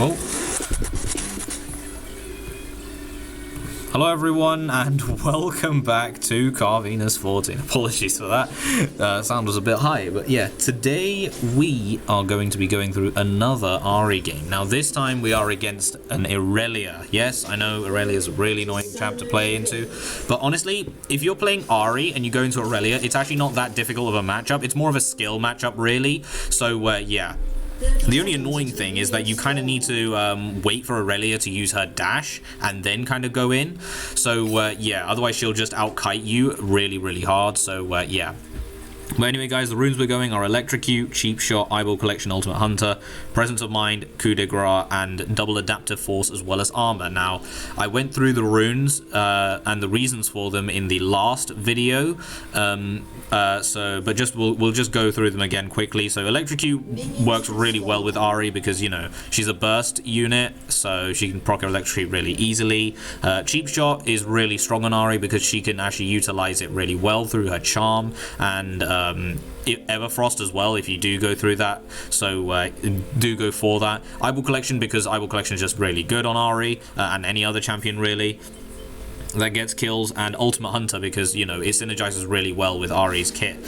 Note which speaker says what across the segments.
Speaker 1: Oh. Hello everyone and welcome back to Carvinus 14. Apologies for that, sound was a bit high, but yeah, today we are going to be going through another Ahri game. Now this time we are against an Irelia. Yes, I know Irelia is a really annoying champ to play into, but honestly, if you're playing Ahri and you go into Irelia, it's actually not that difficult of a matchup. It's more of a skill matchup really, so yeah. The only annoying thing is that you kind of need to wait for Irelia to use her dash and then kind of go in. So yeah, otherwise she'll just out-kite you really hard. So yeah. But anyway guys, the runes we're going are Electrocute, Cheap Shot, Eyeball Collection, Ultimate Hunter, Presence of Mind, Coup de Grace, and Double Adaptive Force as well as Armor. Now, I went through the runes and the reasons for them in the last video, but we'll just go through them again quickly. So Electrocute works really well with Ahri because, you know, she's a burst unit, so she can proc her Electrocute really easily. Cheap Shot is really strong on Ahri because she can actually utilize it really well through her charm, and Everfrost as well if you do go through that, so do go for that. Eyeball Collection because Eyeball Collection is just really good on Ahri and any other champion really that gets kills, and Ultimate Hunter because, you know, it synergizes really well with Ahri's kit.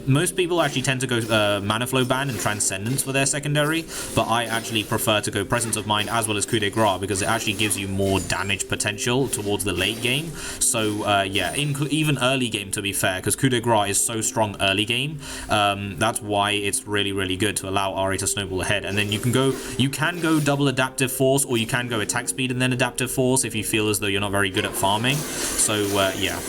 Speaker 1: Most people actually tend to go Mana Flow Ban and Transcendence for their secondary, but I actually prefer to go Presence of Mind as well as Coup de Grace because it actually gives you more damage potential towards the late game. So yeah, even early game to be fair, because Coup de Grace is so strong early game, that's why it's really good to allow Ahri to snowball ahead. And then you can go double Adaptive Force, or you can go attack speed and then Adaptive Force if you feel as though you're not very good at farming. So yeah.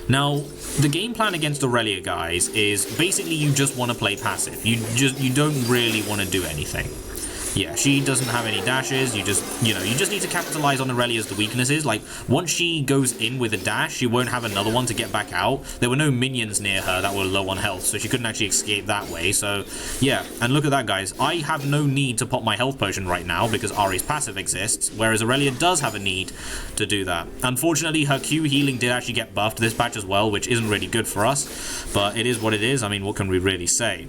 Speaker 1: Now the game plan against Irelia, guys, is basically you just want to play passive. You don't really want to do anything. Yeah, she doesn't have any dashes. You just need to capitalize on Irelia's weaknesses. Like, once she goes in with a dash, she won't have another one to get back out. There were no minions near her that were low on health, so she couldn't actually escape that way. So, yeah, and look at that, guys. I have no need to pop my health potion right now because Ahri's passive exists, whereas Irelia does have a need to do that. Unfortunately, her Q healing did actually get buffed this patch as well, which isn't really good for us, but it is what it is. I mean, what can we really say?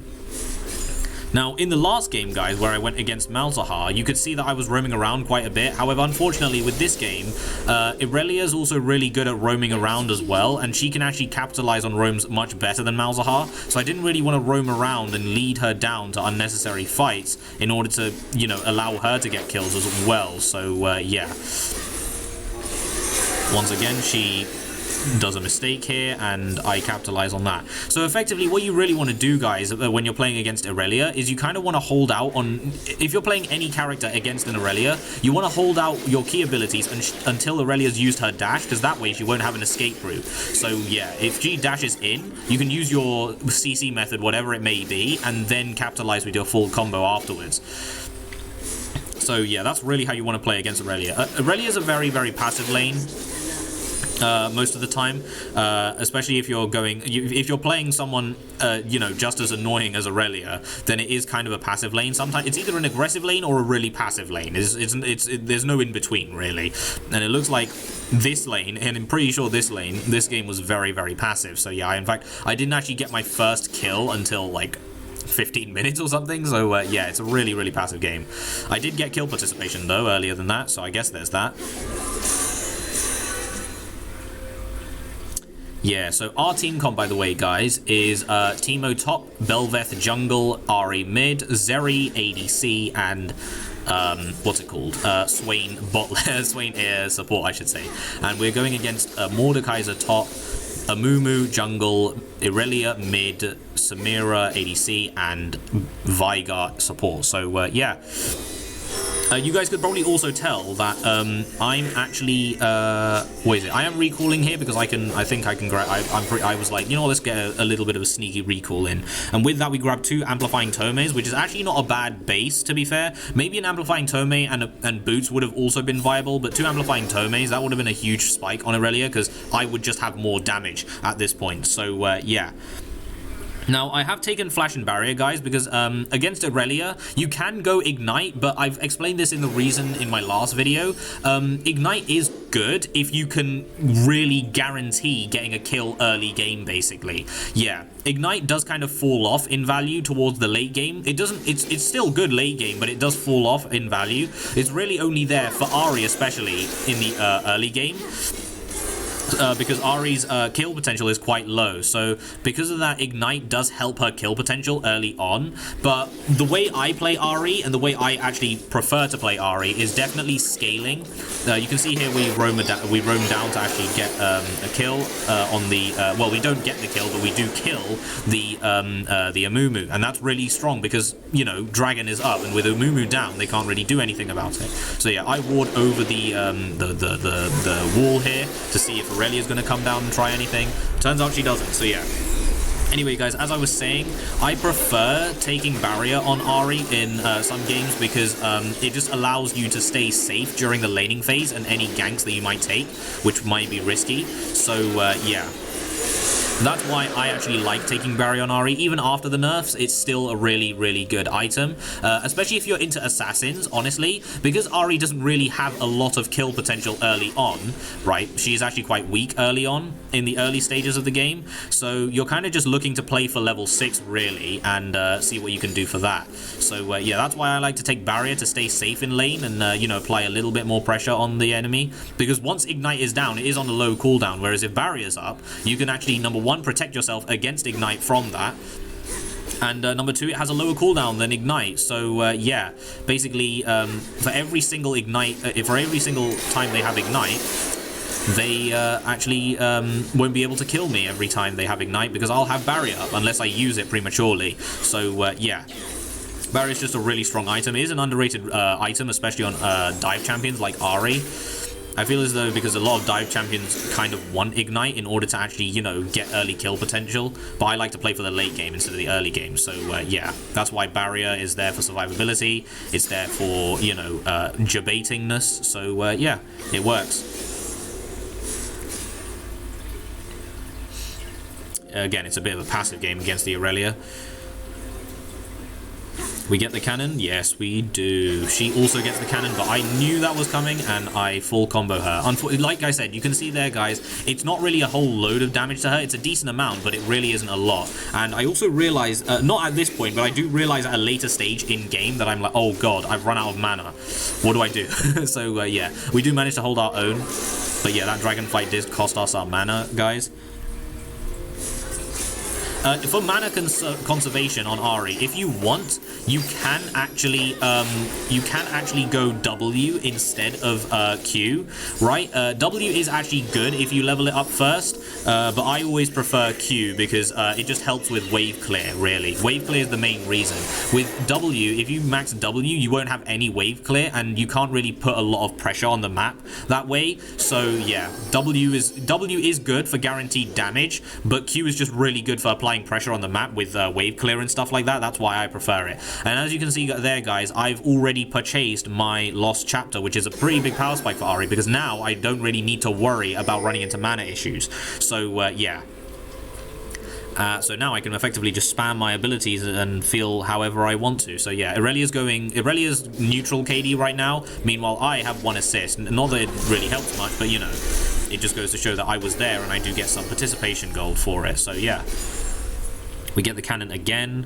Speaker 1: Now, in the last game, guys, where I went against Malzahar, you could see that I was roaming around quite a bit. However, unfortunately, with this game, Irelia is also really good at roaming around as well, and she can actually capitalize on roams much better than Malzahar. So I didn't really want to roam around and lead her down to unnecessary fights in order to, you know, allow her to get kills as well. So, yeah. Once again, she does a mistake here, and I capitalize on that. So effectively, what you really want to do, guys, when you're playing against Irelia, is you kind of want to hold out on, if you're playing any character against an Irelia, you want to hold out your key abilities until Irelia's used her dash, because that way she won't have an escape route. So yeah, if she dashes in, you can use your CC method, whatever it may be, and then capitalize with your full combo afterwards. So yeah, that's really how you want to play against Irelia. Irelia is a very passive lane. Most of the time, especially if you're playing someone, you know, just as annoying as Irelia, then it is kind of a passive lane. Sometimes it's either an aggressive lane or a really passive lane. There's no in between really, and it looks like this lane, and I'm pretty sure this game was very passive. So yeah, in fact, I didn't actually get my first kill until like 15 minutes or something. So yeah, it's a really passive game. I did get kill participation though earlier than that, so I guess there's that. Yeah, so our team comp, by the way, guys, is Teemo top, Belveth jungle, Ahri mid, Zeri ADC, and what's it called? Swain Swain air support, I should say. And we're going against Mordekaiser top, Amumu jungle, Irelia mid, Samira ADC, and Veigar support. So yeah. You guys could probably also tell that I'm actually I am recalling here because I think I can grab. I was like, you know, let's get a little bit of a sneaky recall in, and with that we grabbed 2 amplifying tomes, which is actually not a bad base to be fair. Maybe an amplifying tome and boots would have also been viable, but 2 amplifying tomes, that would have been a huge spike on Irelia because I would just have more damage at this point. So yeah. Now, I have taken Flash and Barrier, guys, because against Irelia, you can go Ignite, but I've explained this in the reason in my last video. Ignite is good if you can really guarantee getting a kill early game, basically. Yeah, Ignite does kind of fall off in value towards the late game. It doesn't, it's still good late game, but it does fall off in value. It's really only there for Ahri, especially in the early game. Because Ahri's kill potential is quite low, so because of that, Ignite does help her kill potential early on. But the way I play Ahri and the way I actually prefer to play Ahri is definitely scaling. You can see here we roam down to actually get a kill on the well, we don't get the kill, but we do kill the Amumu, and that's really strong because, you know, Dragon is up, and with Amumu down, they can't really do anything about it. So yeah, I ward over the wall here to see if Irelia is going to come down and try anything. Turns out she doesn't, so yeah. Anyway, guys, as I was saying, I prefer taking Barrier on Ahri in some games because it just allows you to stay safe during the laning phase and any ganks that you might take, which might be risky. So, yeah. That's why I actually like taking Barrier on Ahri. Even after the nerfs, it's still a really, really good item. Especially if you're into assassins, honestly. Because Ahri doesn't really have a lot of kill potential early on, right? She is actually quite weak early on in the early stages of the game. So you're kind of just looking to play for level 6, really, and see what you can do for that. So, yeah, that's why I like to take Barrier to stay safe in lane and, you know, apply a little bit more pressure on the enemy. Because once Ignite is down, it is on a low cooldown. Whereas if Barrier's up, you can actually, number one, protect yourself against Ignite from that, and number two, it has a lower cooldown than Ignite. So yeah, basically for every single Ignite, for every single time they have Ignite, they actually won't be able to kill me every time they have Ignite because I'll have Barrier up unless I use it prematurely. So yeah, Barrier is just a really strong item. It is an underrated item, especially on dive champions like Ahri. I feel as though because a lot of dive champions kind of want Ignite in order to actually, you know, get early kill potential, but I like to play for the late game instead of the early game. So yeah, that's why Barrier is there for survivability. It's there for, you know, debatingness. So yeah, it works. Again, it's a bit of a passive game against the Irelia. We get the cannon? Yes, we do. She also gets the cannon, but I knew that was coming, and I full combo her. Like I said, you can see there, guys, it's not really a whole load of damage to her. It's a decent amount, but it really isn't a lot. And I also realize, not at this point, but I do realize at a later stage in-game that I'm like, oh god, I've run out of mana. What do I do? So, yeah, we do manage to hold our own. But yeah, that dragon fight did cost us our mana, guys. For mana conservation on Ahri, if you want, you can actually go W instead of Q, right? W is actually good if you level it up first, but I always prefer Q because it just helps with wave clear, really. Wave clear is the main reason. With W, if you max W, you won't have any wave clear, and you can't really put a lot of pressure on the map that way. So yeah, W is good for guaranteed damage, but Q is just really good for applying pressure on the map with wave clear and stuff like that. That's why I prefer it. And as you can see there, guys, I've already purchased my Lost Chapter, which is a pretty big power spike for Ahri, because now I don't really need to worry about running into mana issues. So yeah. So now I can effectively just spam my abilities and feel however I want to. So yeah, Irelia's neutral KD right now. Meanwhile, I have 1 assist. Not that it really helps much, but you know, it just goes to show that I was there and I do get some participation gold for it. So yeah. We get the cannon again.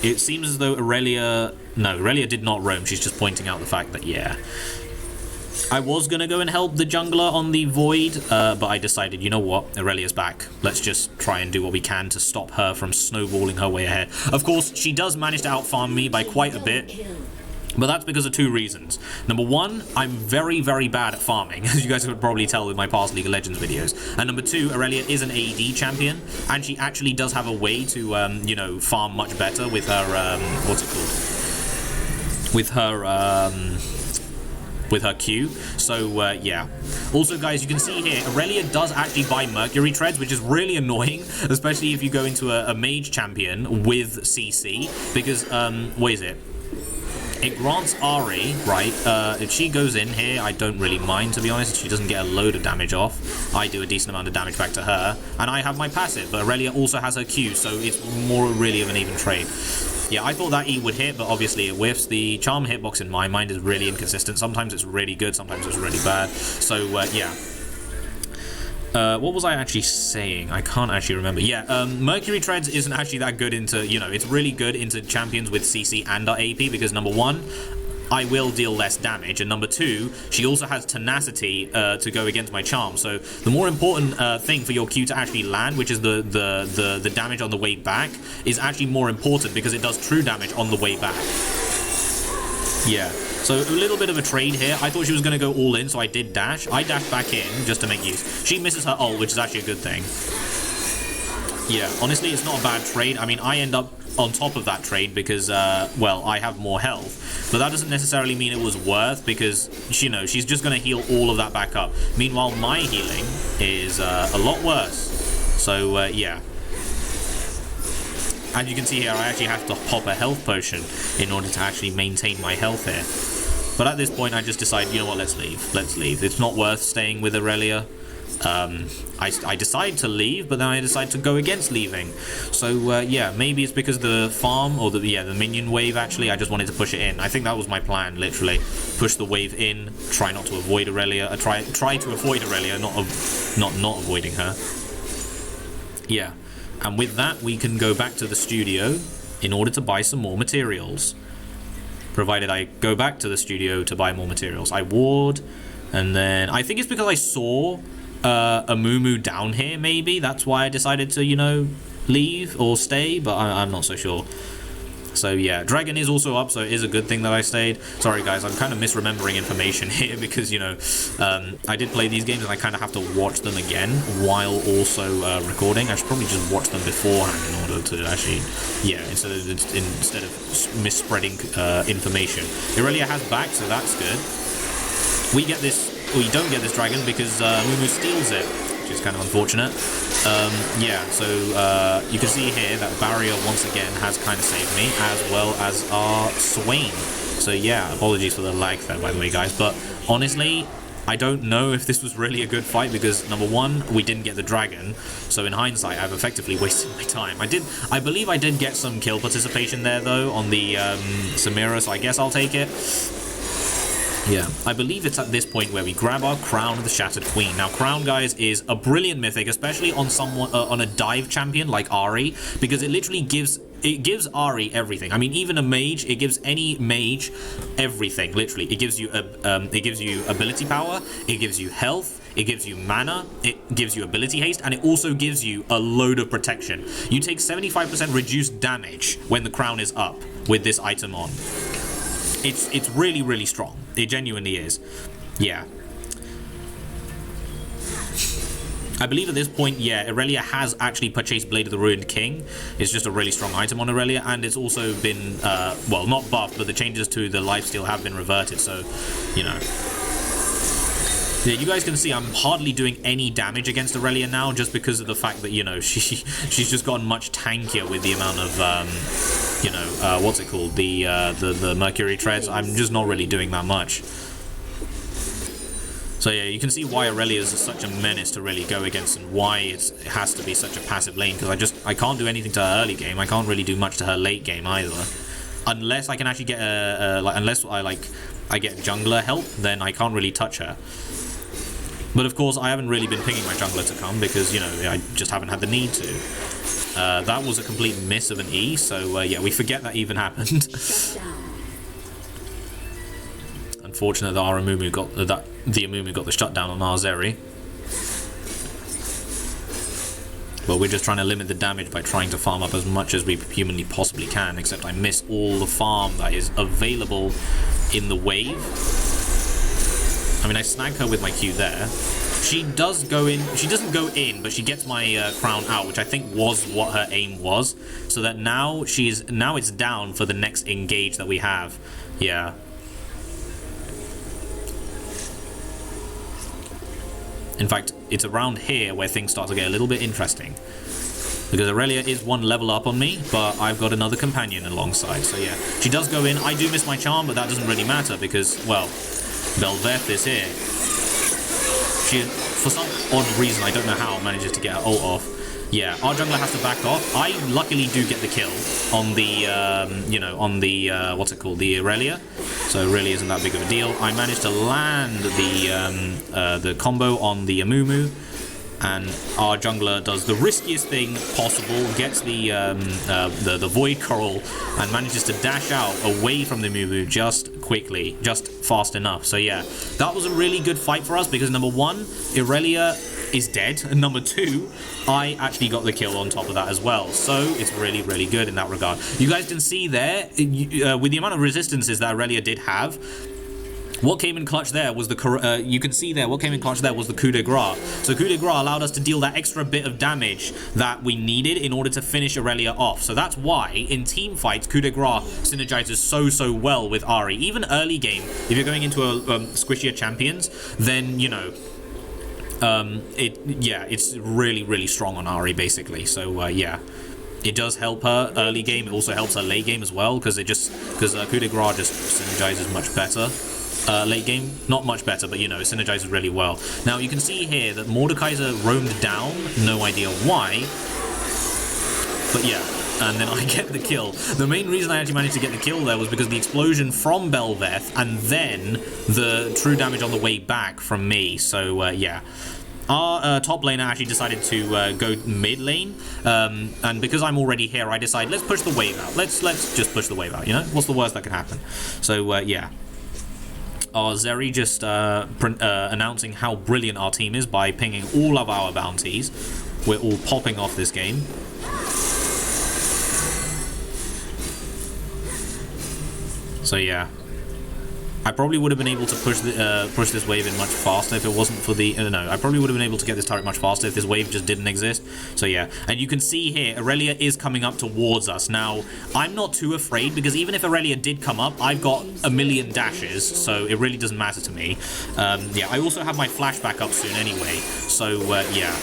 Speaker 1: It seems as though Irelia... No, Irelia did not roam. She's just pointing out the fact that, yeah. I was going to go and help the jungler on the Void, but I decided, you know what? Irelia's back. Let's just try and do what we can to stop her from snowballing her way ahead. Of course, she does manage to outfarm me by quite a bit. But that's because of 2 reasons. Number 1, I'm very, very bad at farming, as you guys could probably tell with my past League of Legends videos. And number 2, Irelia is an AD champion, and she actually does have a way to, you know, farm much better with her, what's it called? With her Q. So, yeah. Also, guys, you can see here, Irelia does actually buy Mercury Treads, which is really annoying, especially if you go into a mage champion with CC, because, what is it? it grants Ahri, right, if she goes in here, I don't really mind, to be honest. She doesn't get a load of damage off. I do a decent amount of damage back to her, and I have my passive, but Irelia also has her Q, so it's more really of an even trade. Yeah, I thought that E would hit, but obviously it whiffs. The charm hitbox in my mind is really inconsistent. Sometimes it's really good, sometimes it's really bad. So, yeah. What was I actually saying? I can't actually remember. Yeah, Mercury Treads isn't actually that good into, you know, it's really good into champions with CC and our AP because, number one, I will deal less damage, and number two, she also has tenacity to go against my charm. So the more important thing for your Q to actually land, which is the damage on the way back, is actually more important because it does true damage on the way back. Yeah. So a little bit of a trade here. I thought she was going to go all in, so I did dash. I dashed back in just to make use. She misses her ult, which is actually a good thing. Yeah, honestly, it's not a bad trade. I mean, I end up on top of that trade because, well, I have more health. But that doesn't necessarily mean it was worth because, you know, she's just going to heal all of that back up. Meanwhile, my healing is a lot worse. So, yeah. And you can see here, I actually have to pop a health potion in order to actually maintain my health here. But at this point, I just decide, you know what, let's leave. Let's leave. It's not worth staying with Irelia. I decide to leave, but then I decide to go against leaving. So, yeah, maybe it's because the farm, or the minion wave, actually, I just wanted to push it in. I think that was my plan, literally. Push the wave in, try not to avoid Irelia, try to avoid Irelia, not avoiding her. Yeah. And with that, we can go back to the studio in order to buy some more materials. Provided I go back to the studio to buy more materials. I ward, and then I think it's because I saw a Moo down here, maybe. That's why I decided to, you know, leave or stay, but I'm not so sure. So yeah, Dragon is also up, so it is a good thing that I stayed. Sorry guys, I'm kind of misremembering information here because, you know, I did play these games and I kind of have to watch them again while also recording. I should probably just watch them beforehand in order to actually, yeah, instead of misspreading information. Irelia has back, so that's good. We don't get this dragon because Moo steals it, which is kind of unfortunate. Yeah, so you can see here that Barrier once again has kind of saved me, as well as our Swain. So yeah, apologies for the lag there, by the way, guys. But honestly, I don't know if this was really a good fight because, number one, we didn't get the dragon. So in hindsight, I've effectively wasted my time. I believe I did get some kill participation there, though, on the Samira, so I guess I'll take it. Yeah, I believe it's at this point where we grab our Crown of the Shattered Queen. Now, Crown, guys, is a brilliant mythic, especially on someone on a dive champion like Ahri, because it literally gives Ahri everything. I mean, even a mage, it gives any mage everything. Literally, it gives you ability power, it gives you health, it gives you mana, it gives you ability haste, and it also gives you a load of protection. You take 75% reduced damage when the crown is up with this item on. It's really, really strong. It genuinely is. Yeah. I believe at this point, yeah, Irelia has actually purchased Blade of the Ruined King. It's just a really strong item on Irelia, and it's also been, well, not buffed, but the changes to the lifesteal have been reverted, so, you know. Yeah, you guys can see I'm hardly doing any damage against Irelia now, just because of the fact that, you know, she's just gotten much tankier with the amount of, you know, what's it called? The Mercury Treads. I'm just not really doing that much. So yeah, you can see why Irelia is such a menace to really go against, and why it has to be such a passive lane, because I can't do anything to her early game. I can't really do much to her late game either, unless I can actually get unless I get jungler help, then I can't really touch her. But of course, I haven't really been pinging my jungler to come because, you know, I just haven't had the need to. That was a complete miss of an E, so yeah, we forget that even happened. Unfortunate that our Amumu got the Amumu got the shutdown on our Zeri. But we're just trying to limit the damage by trying to farm up as much as we humanly possibly can, except I miss all the farm that is available in the wave. I mean, I snag her with my Q there. She does go in. She doesn't go in, but she gets my crown out, which I think was what her aim was. So that now it's down for the next engage that we have. Yeah. In fact, it's around here where things start to get a little bit interesting. because Irelia is one level up on me, but I've got another companion alongside. So yeah, she does go in. I do miss my charm, but that doesn't really matter because, well, Belveth is here. She, for some odd reason, I don't know how, manages to get her ult off. Yeah, our jungler has to back off. I luckily do get the kill on the, you know, on the, what's it called, the Irelia. So it really isn't that big of a deal. I managed to land the combo on the Amumu. And our jungler does the riskiest thing possible, gets the Void Coral, and manages to dash out away from the Amumu just quickly, just fast enough. So yeah, that was a really good fight for us because number one, Irelia is dead, and number two, I actually got the kill on top of that as well. So it's really, really good in that regard. You guys can see there, with the amount of resistances that Irelia did have, what came in clutch there was the, you can see there, what came in clutch there was the coup de grace. So coup de grace allowed us to deal that extra bit of damage that we needed in order to finish Irelia off. So that's why in team fights, coup de grace synergizes so well with Ahri. Even early game, if you're going into a squishier champions, then, you know, it's really strong on Ahri basically. So yeah. It does help her early game. It also helps her late game as well because coup de grace just synergizes much better. Late game, not much better, but you know, it synergizes really well. Now you can see here that Mordekaiser roamed down, no idea why, but yeah, and then I get the kill. The main reason I actually managed to get the kill there was because the explosion from Belveth and then the true damage on the way back from me. So yeah. Our top laner actually decided to go mid lane, and because I'm already here, I decide let's push the wave out. Let's just push the wave out. You know, what's the worst that can happen? So yeah. Our Zeri just announcing how brilliant our team is by pinging all of our bounties. We're all popping off this game. So yeah. I probably would have been able to push this wave in much faster if it wasn't for the... no, I probably would have been able to get this turret much faster if this wave just didn't exist. So yeah, and you can see here, Irelia is coming up towards us. Now, I'm not too afraid because even if Irelia did come up, I've got a million dashes, so it really doesn't matter to me. Yeah, I also have my flashback up soon anyway, so yeah.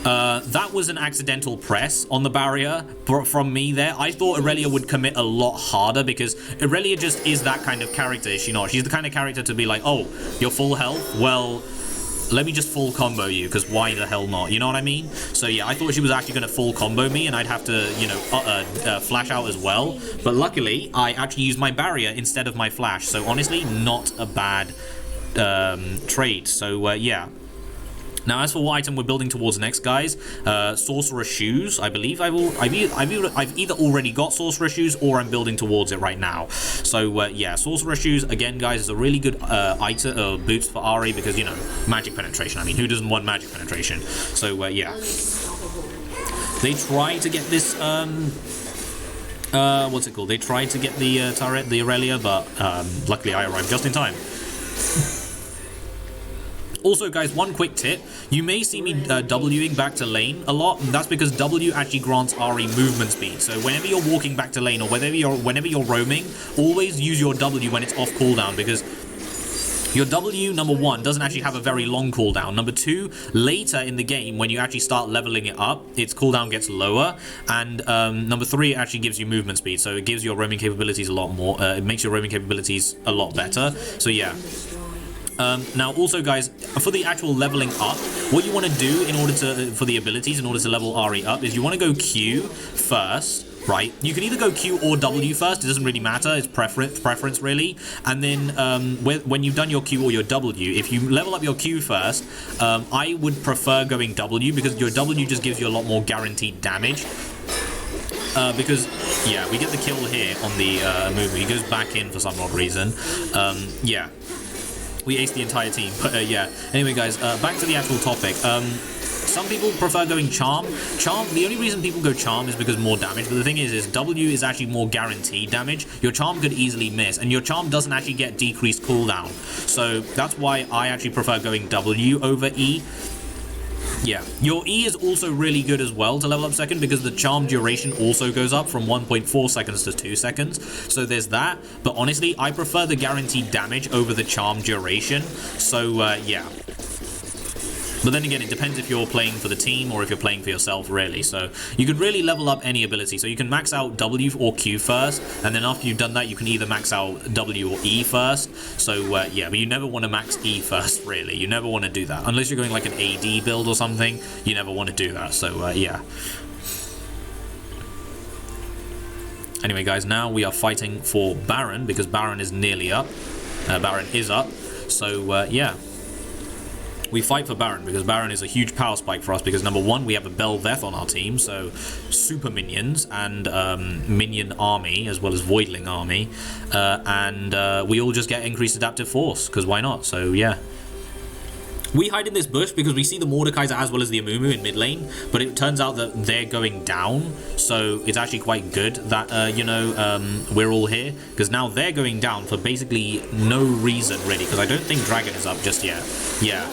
Speaker 1: That was an accidental press on the barrier from me there. I thought Irelia would commit a lot harder because Irelia just is that kind of character, is she not? She's the kind of character to be like, oh, you're full health? Well, let me just full combo you, because why the hell not? You know what I mean? So yeah, I thought she was actually going to full combo me and I'd have to, you know, flash out as well. But luckily, I actually used my barrier instead of my flash. So honestly, not a bad trade. So yeah. Now, as for what item we're building towards next, guys, Sorcerer Shoes. I believe I've either already got Sorcerer Shoes or I'm building towards it right now. So, yeah, Sorcerer Shoes, again, guys, is a really good item, boost for Ahri because, you know, magic penetration. I mean, who doesn't want magic penetration? So, yeah. They try to get this, what's it called? They tried to get the turret, the Irelia, but luckily I arrived just in time. Also, guys, one quick tip. You may see me Wing back to lane a lot, and that's because W actually grants Ahri movement speed. So whenever you're walking back to lane or whenever you're roaming, always use your W when it's off cooldown because your W, number one, doesn't actually have a very long cooldown. Number two, later in the game, when you actually start leveling it up, its cooldown gets lower. And number three, it actually gives you movement speed. So it gives your roaming capabilities a lot more. It makes your roaming capabilities a lot better. So yeah. Now also, guys, for the actual leveling up, what you want to do in order to for the abilities in order to level Ahri up is you want to go Q first, right? You can either go Q or W first. It doesn't really matter. It's preference really. And then when you've done your Q or your W, if you level up your Q first, I would prefer going W because your W just gives you a lot more guaranteed damage. Because yeah, we get the kill here on the move. He goes back in for some odd reason. Yeah. We aced the entire team, but yeah. Anyway, guys, back to the actual topic. Some people prefer going Charm. Charm, the only reason people go Charm is because more damage, but the thing is W is actually more guaranteed damage. Your Charm could easily miss, and your Charm doesn't actually get decreased cooldown. So that's why I actually prefer going W over E. Yeah, your E is also really good as well to level up second because the charm duration also goes up from 1.4 seconds to 2 seconds. So there's that. But honestly, I prefer the guaranteed damage over the charm duration. So yeah. But then again, it depends if you're playing for the team or if you're playing for yourself, really. So you could really level up any ability. So you can max out W or Q first, and then after you've done that, you can either max out W or E first. So yeah, but you never want to max E first, really. You never want to do that. Unless you're going like an AD build or something, you never want to do that. So yeah. Anyway, guys, now we are fighting for Baron, because Baron is nearly up. Baron is up. So yeah. We fight for Baron because Baron is a huge power spike for us because number one, we have a Belveth on our team, so super minions and minion army as well as Voidling army, and we all just get increased adaptive force because why not? So yeah. We hide in this bush because we see the Mordekaiser as well as the Amumu in mid lane, but it turns out that they're going down, so it's actually quite good that, you know, we're all here, because now they're going down for basically no reason, really, because I don't think Dragon is up just yet. Yeah.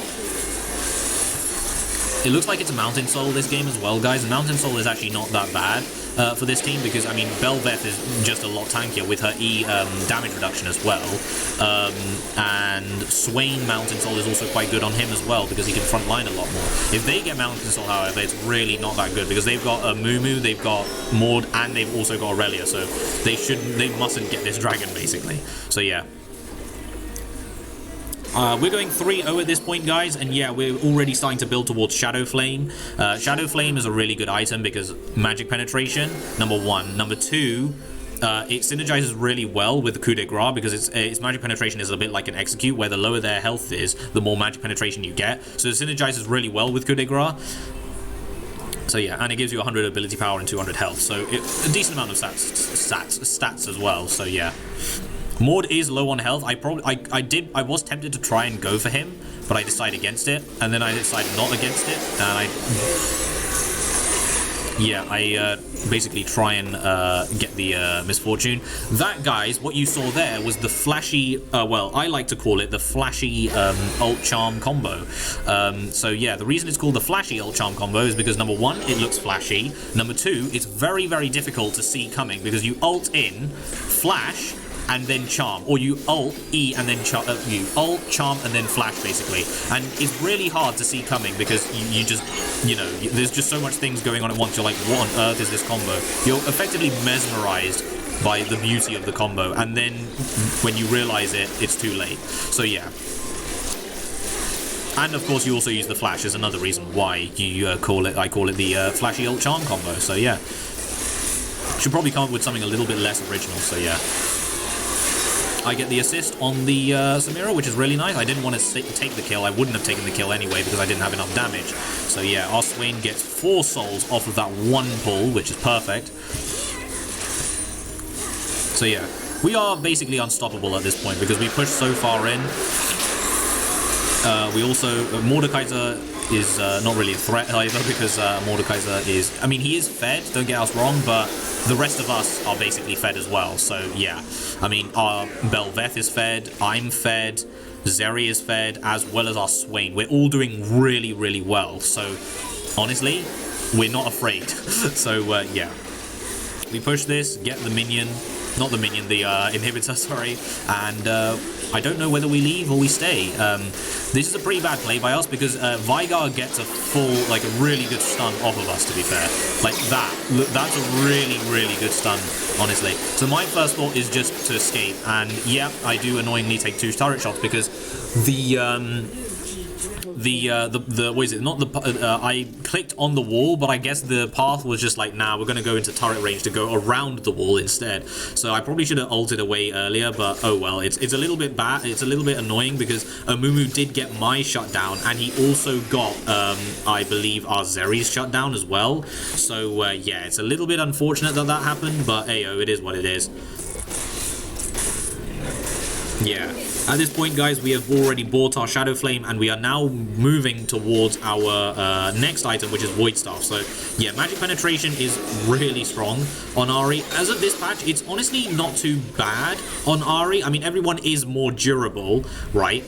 Speaker 1: It looks like it's a Mountain Soul this game as well, guys. Mountain Soul is actually not that bad for this team because, I mean, Belveth is just a lot tankier with her E damage reduction as well. And Swain Mountain Soul is also quite good on him as well because he can frontline a lot more. If they get Mountain Soul, however, it's really not that good because they've got a Mumu, they've got Maud, and they've also got Irelia, so they mustn't get this dragon, basically. So, yeah. We're going 3-0 at this point, guys, and yeah, we're already starting to build towards Shadow Flame. Shadow Flame is a really good item because magic penetration, number one. Number two, it synergizes really well with the coup de grace because its magic penetration is a bit like an execute, where the lower their health is, the more magic penetration you get. So it synergizes really well with coup de grace. So yeah, and it gives you 100 ability power and 200 health, so a decent amount of stats as well. So yeah. Maud is low on health. I was tempted to try and go for him, but I decided against it, and then I decided not against it, and I basically try and get the misfortune. That, guys, what you saw there was the flashy, well, I like to call it the flashy ult charm combo. So yeah, the reason it's called the flashy ult charm combo is because number one, it looks flashy. Number two, it's very, very difficult to see coming because you ult in, flash, and then charm, or you ult E and then you ult, charm, and then flash, basically. And it's really hard to see coming because you just, you know, there's just so much things going on at once. You're like, what on earth is this combo? You're effectively mesmerized by the beauty of the combo, and then when you realize it, it's too late. So yeah. And of course, you also use the flash as another reason why I call it the flashy ult charm combo. So yeah. Should probably come up with something a little bit less original. So yeah. I get the assist on the Samira, which is really nice. I didn't want to take the kill. I wouldn't have taken the kill anyway because I didn't have enough damage. So yeah, our Swain gets 4 souls off of that one pull, which is perfect. So yeah, we are basically unstoppable at this point because we pushed so far in. We also, Mordekaiser is not really a threat either because Mordekaiser is, I mean, he is fed, don't get us wrong, but the rest of us are basically fed as well. So yeah, I mean, our Belveth is fed, I'm fed, Zeri is fed, as well as our Swain. We're all doing really, really well. So honestly, we're not afraid. So yeah, we push this, get the minion, not the minion, the inhibitor, sorry, and I don't know whether we leave or we stay. This is a pretty bad play by us because Veigar gets a full, like a really good stun off of us, to be fair. Like that. Look, that's a really, really good stun, honestly. So my first thought is just to escape. And yeah, I do annoyingly take 2 turret shots because what is it? Not the I clicked on the wall, but I guess the path was just like, nah, we're gonna go into turret range to go around the wall instead. So I probably should have ulted away earlier, but oh well. It's a little bit bad. It's a little bit annoying because Amumu did get my shutdown, and he also got I believe our Zeri's shutdown as well. So yeah, it's a little bit unfortunate that that happened, but heyo, it is what it is. Yeah. At this point, guys, we have already bought our Shadow Flame, and we are now moving towards our next item, which is Void Staff. So, yeah, magic penetration is really strong on Ahri. As of this patch, it's honestly not too bad on Ahri. I mean, everyone is more durable, right?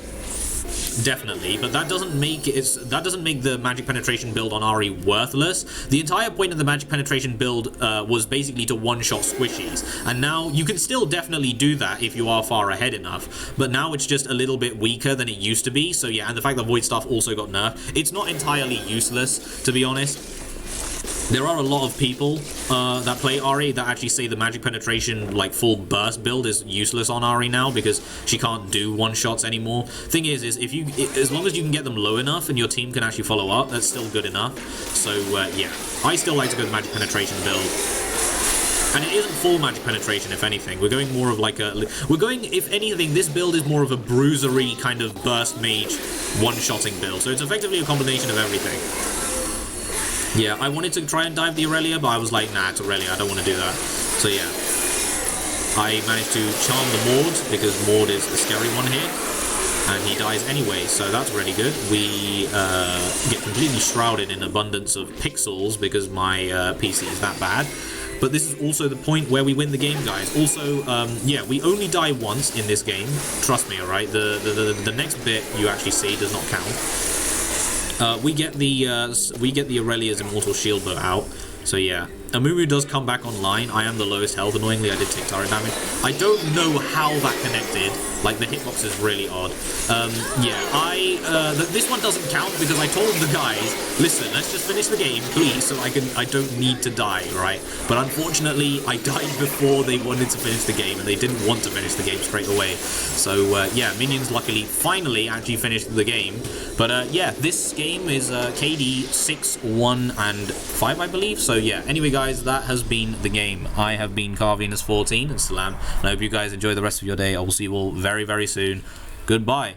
Speaker 1: definitely, but that doesn't make the magic penetration build on Ahri worthless. The entire point of the magic penetration build was basically to one-shot squishies, and now you can still definitely do that if you are far ahead enough, but now it's just a little bit weaker than it used to be. So yeah, and the fact that Void Staff also got nerfed, it's not entirely useless, to be honest. There are a lot of people that play Ahri that actually say the magic penetration, like, full burst build is useless on Ahri now because she can't do one-shots anymore. Thing is if you, as long as you can get them low enough and your team can actually follow up, that's still good enough. So yeah, I still like to go the magic penetration build. And it isn't full magic penetration, if anything. We're going more of like a... We're going, if anything, this build is more of a bruisery kind of burst mage one-shotting build. So it's effectively a combination of everything. Yeah, I wanted to try and dive the Irelia, but I was like, nah, it's Irelia, I don't want to do that. So yeah, I managed to charm the Maud, because Maud is the scary one here, and he dies anyway, so that's really good. We get completely shrouded in abundance of pixels, because my PC is that bad. But this is also the point where we win the game, guys. Also, yeah, we only die once in this game. Trust me, alright? The next bit you actually see does not count. We get the Aurelia's Immortal Shield bow out, so yeah. Amumu does come back online. I am the lowest health, annoyingly. I did take turret damage. I don't know how that connected. Like, the hitbox is really odd. Yeah, this one doesn't count because I told the guys, listen, let's just finish the game, please, so I don't need to die, right? But unfortunately, I died before they wanted to finish the game, and they didn't want to finish the game straight away. So, yeah, minions luckily finally actually finished the game. But, yeah, this game is KD 6, 1, and 5, I believe. So, yeah, anyway, guys, that has been the game. I have been Carvenus14 and Salam, and I hope you guys enjoy the rest of your day. I will see you all very, very soon. Goodbye.